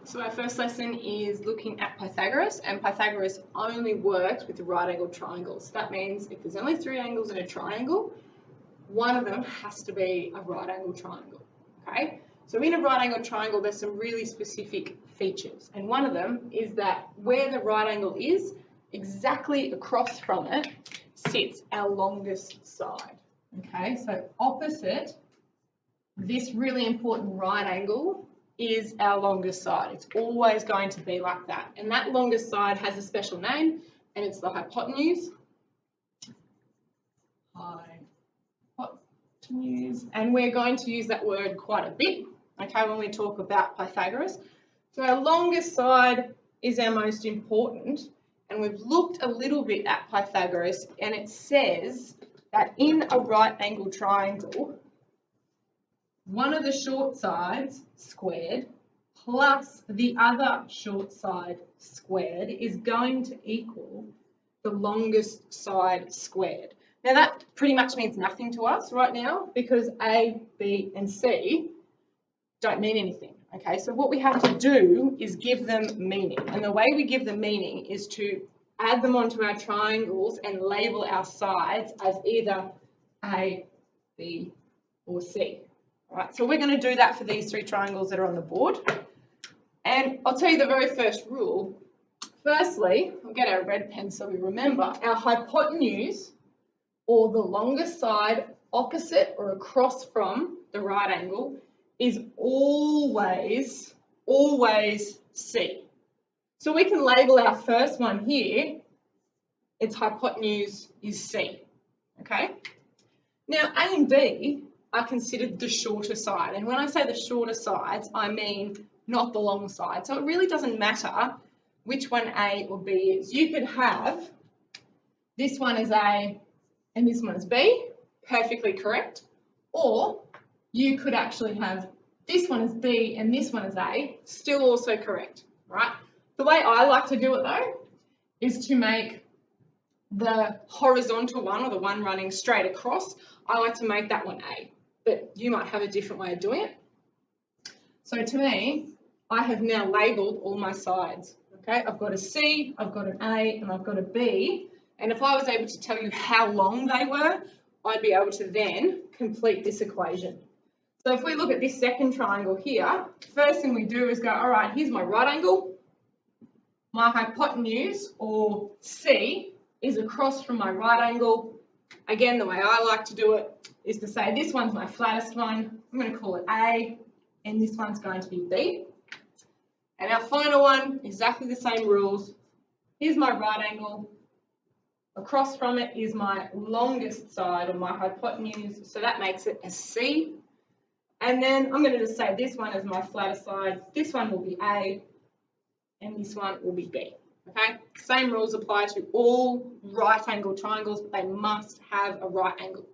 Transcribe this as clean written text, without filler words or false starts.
So our first lesson is looking at Pythagoras, and Pythagoras only works with right-angled triangles. That means if there's only 3 angles in a triangle, one of them has to be a right-angled triangle, okay? So in a right-angled triangle, there's some really specific features, and one of them is that where the right angle is, exactly across from it sits our longest side, okay? So opposite this really important right angle is our longest side. It's always going to be like that. And that longest side has a special name, and it's the hypotenuse. Hypotenuse. And we're going to use that word quite a bit, okay, when we talk about Pythagoras. So our longest side is our most important, and we've looked a little bit at Pythagoras, and it says that in a right angle triangle, one of the short sides squared plus the other short side squared is going to equal the longest side squared. Now that pretty much means nothing to us right now because A, B and C don't mean anything. Okay, so what we have to do is give them meaning, and the way we give them meaning is to add them onto our triangles and label our sides as either A, B or C. All right, so we're going to do that for these 3 triangles that are on the board. And I'll tell you the very first rule. Firstly, we'll get our red pen so we remember, our hypotenuse, or the longest side opposite or across from the right angle, is always C. So we can label our first one here, its hypotenuse is C, okay? Now A and B are considered the shorter side. And when I say the shorter sides, I mean not the long side. So it really doesn't matter which one A or B is. You could have this one as A and this one as B, perfectly correct. Or you could actually have this one as B and this one as A, still also correct, right? The way I like to do it though, is to make the horizontal one, or the one running straight across, I like to make that one A. But you might have a different way of doing it. So to me, I have now labelled all my sides. Okay, I've got a C, I've got an A, and I've got a B. And if I was able to tell you how long they were, I'd be able to then complete this equation. So if we look at this second triangle here, first thing we do is go, all right, here's my right angle. My hypotenuse, or C, is across from my right angle. Again, the way I like to do it is to say this one's my flattest one. I'm going to call it A, and this one's going to be B. And our final one, exactly the same rules. Here's my right angle. Across from it is my longest side, or my hypotenuse, so that makes it a C. And then I'm going to just say this one is my flattest side. This one will be A, and this one will be B. Okay, same rules apply to all right angle triangles, but they must have a right angle.